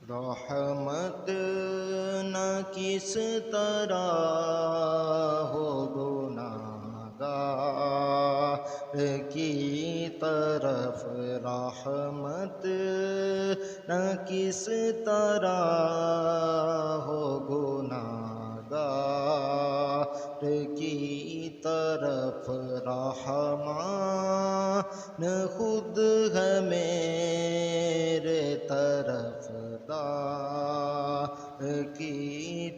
رحمت نہ کس طرح ہو گناہگار کی طرف، رحمت نہ کس طرح ہو گناہگار کی طرف، رحمان خود ہے میرے طرف دار کی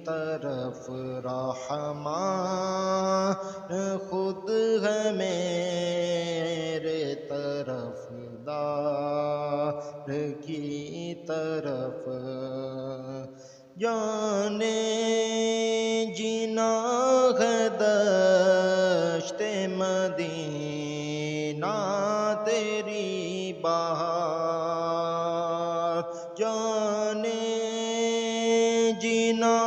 طرف، رحمان خود ہے میرے طرف دار کی طرف، جانے جینا ہے دشت مدینہ تیری بہار، جانے جینا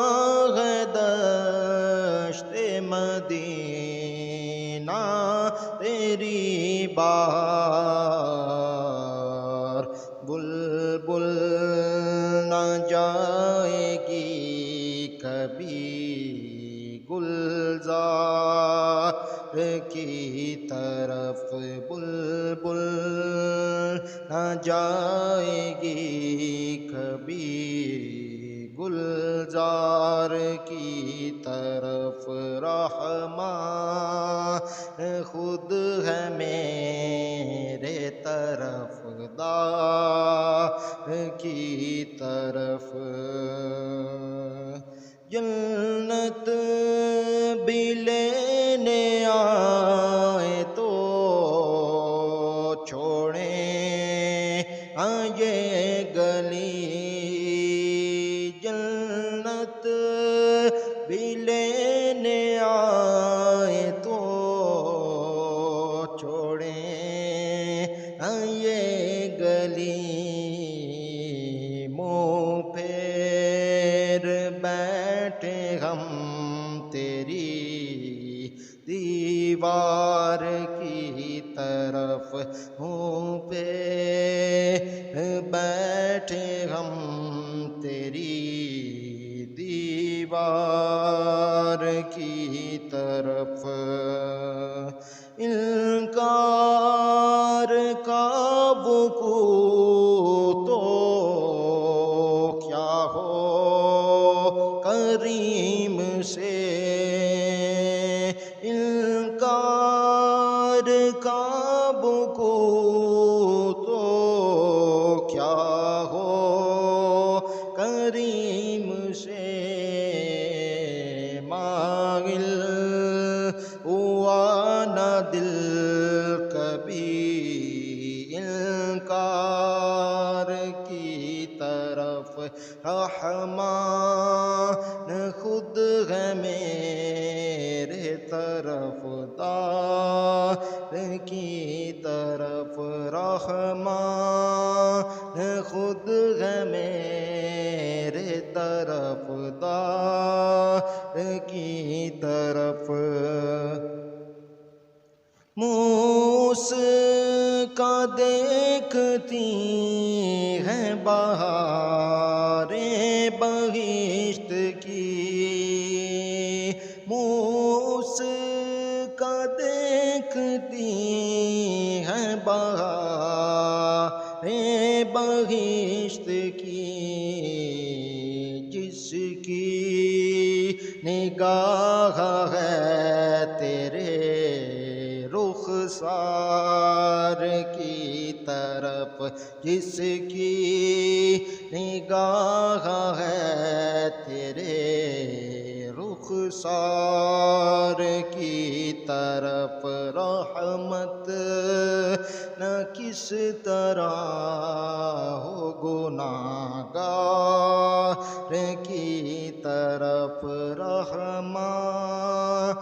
ہے دشت مدینہ تیری بہار، بلبل نہ جائے گی کبھی گلزار کی طرف، بلبل نہ جائے گی کبھی گلزار کی طرف، رحمان خود ہے میرے طرف دار کی طرف، جنت بھی لینے آئے تو چھوڑیں یہ گلی، جنت بھی لینے آئے تو چھوڑیں یہ گلی، منہ پھیر بیٹھے ہم تیری دیوار کی طرف، منہ پہ بیٹھے ہم تیری دیوار کی طرف، انکار کا وقوع تو کیا ہو کریم سے، انکار کا وقوع تو کیا ہو کریم سے، مائل ہوا نہ دل کبھی انکار کی طرف، رحمان خود ہے میرے طرف دار کی طرف، رحمان خود ہے میرے طرف دار کی طرف، موسیقی دیکھتی ہیں بہاریں بہشت کی، موسیقی دیکھتی ہیں بہاریں بہشت کی، جس کی نگاہ ہے تیرے رخسار کی طرف، جس کی نگاہ ہے تیرے رخسار کی طرف، رحمت نہ کس طرح ہو گناہگار کی طرف، رحمان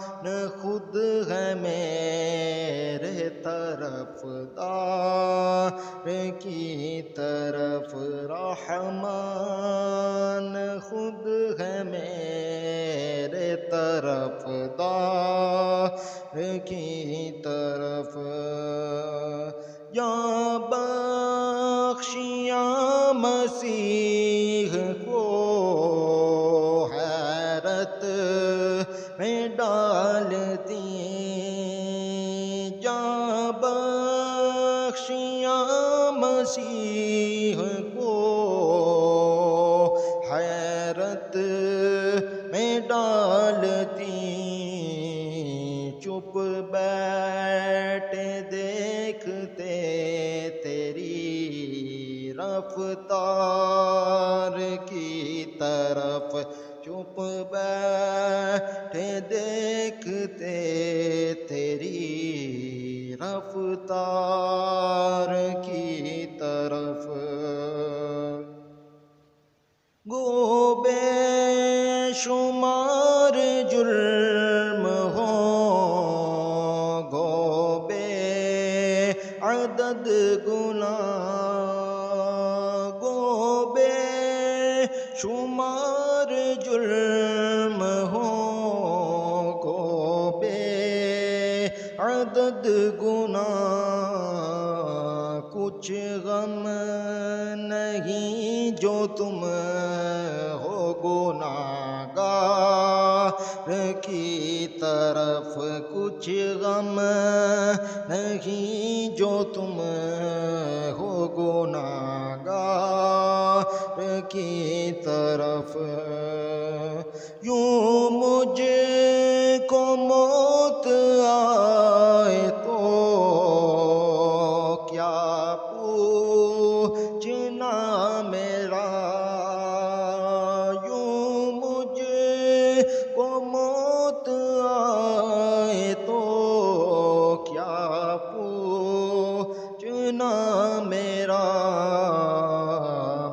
خود ہے میرے طرف دار کی طرف، رحمان خود ہے میرے طرف دار کی طرف، یا بخشیاں مسیح مسیح کو حیرت میں ڈالتی، جاں بخشیاں مسیح کو حیرت میں ڈالتی، چپ بیٹھے دیکھتے تیری رفتار کی طرف، چپ بیٹھے دیکھتے تیری رفتار کی طرف، گو بے شمار جرم ہو، گو بے عدد گناہ، گو بے شمار جرم ہو، گو بے عدد گناہ، کچھ غم نہیں جو تم ہو گناہگار کی طرف، کچھ غم نہیں جو تم ہو گناہگار کی طرف، یوں مجھ کو موت آئے تو کیا پوچھنا میرا، یوں مجھ کو موت آئے تو کیا پوچھنا میرا،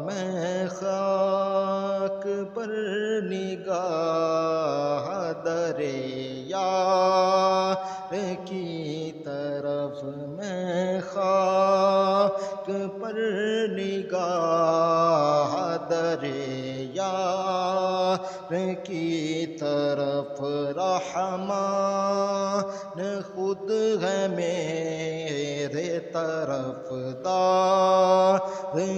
میں خاک پر نگاہ یار کی طرف، میں خاک پر نگاہ یار کی طرف، رحمان خود ہے میرے طرف دار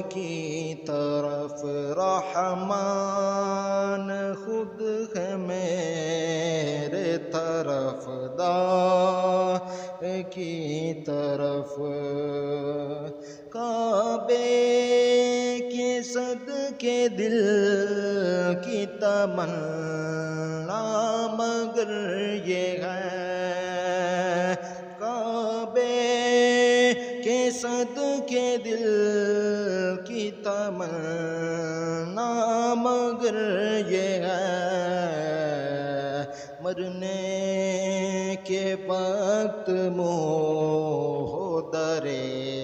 کی طرف، رحمان خود ہے میرے طرف دار کی طرف، کعبے کے صدقے دل کی تمنا مگر یہ ہے، کعبے کے صدقے دل کی تمنا مگر یہ ہے، مرنے کے وقت منہ در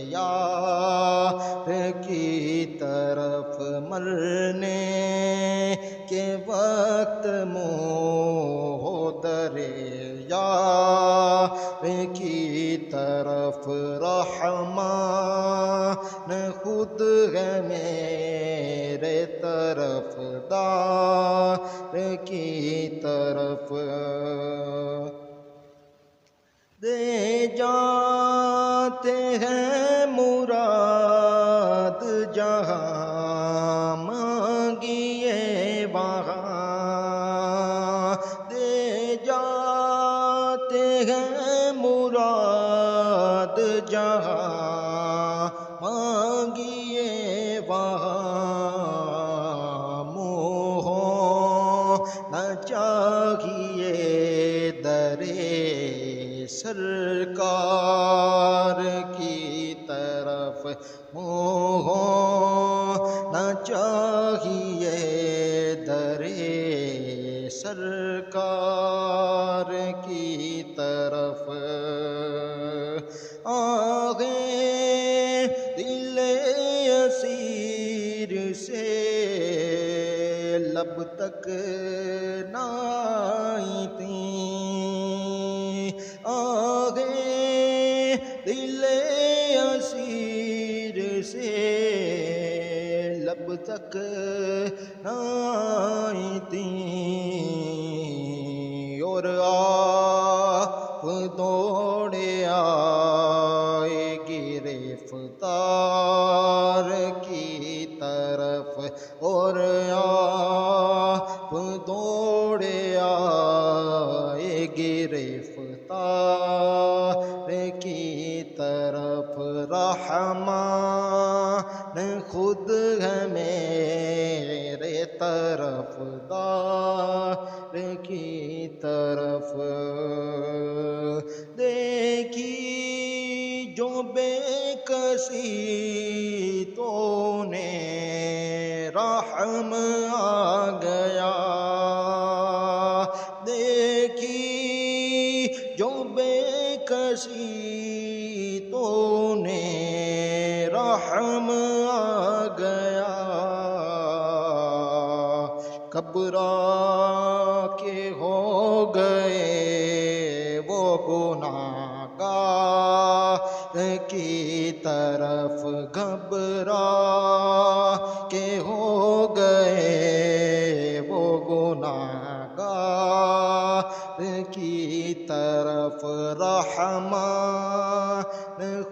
یار کی طرف، مرنے کے وقت منہ در یار کی طرف، رحمان خود ہے میرے طرف دار کی طرف، دے جاتے ہیں مراد جہاں مانگیے وہاں، دے جاتے ہیں مراد جہاں مانگیے وہاں، منہ نہ چاہیے درے سرکار کی طرف، منہ نہ چاہیے درے سرکار کی طرف، آہیں دل اسیر سے لب تک نہ آئی تھیں، آہیں دل اسیر سے لب تک نہ آئی تھیں، اور آپ دوڑے آئے گرفتار کی طرف، اور تو نے رحم آ گیا، دیکھی جو بے کسی تو نے رحم آ گیا، گھبرا کے ہو گئے وہ گناہگار کی طرف، گھبرا کے ہو گئے وہ گناہگار کی طرف، رحمان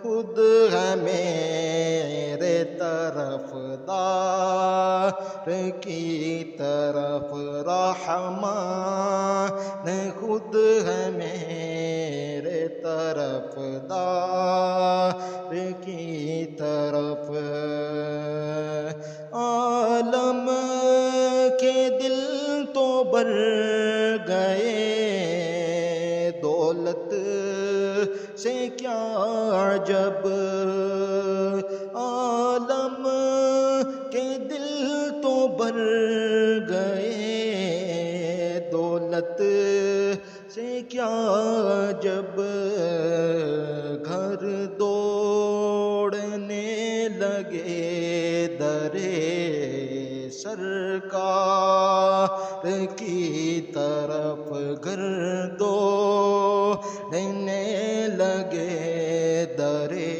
خود ہے میرے طرف دار کی طرف، رحمان خود ہے میرے طرف دار کی طرف، عالم کے دل تو بھر گئے دولت سے کیا عجب، عالم کے دل تو بھر گئے دولت سے کیا عجب، گھر دوڑنے لگے درے سرکار کی طرف، گھر دوڑنے لگے درے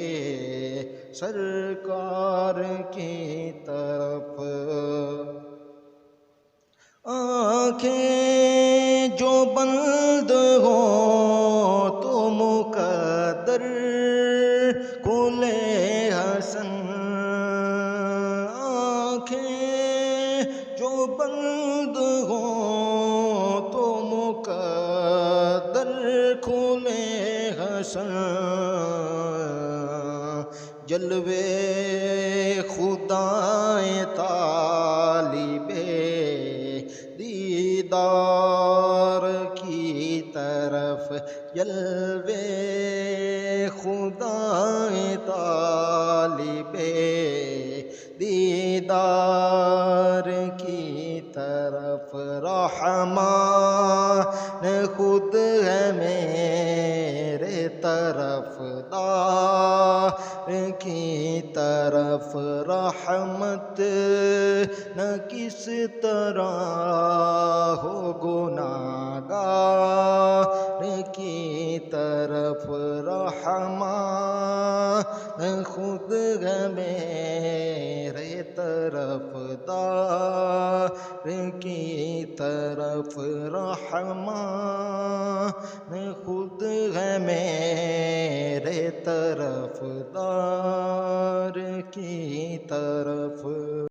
سرکار کی طرف، آنکھیں جو بند ہو تو مقدر کھلے حسن، آنکھیں جو بند ہو تو مقدر کھلے حسن، جلوے خدائے طالب دیدار کی طرف، جلوے خدائے طالب دیدار کی طرف، رحمان خود ہے میرے طرف دار کی طرف، رحمت نہ کس طرح ہو گناہگار کی طرف، رحمان خود ہے میرے طرف دار کی طرف، رحمان خود ہے میرے طرف دار کی طرف۔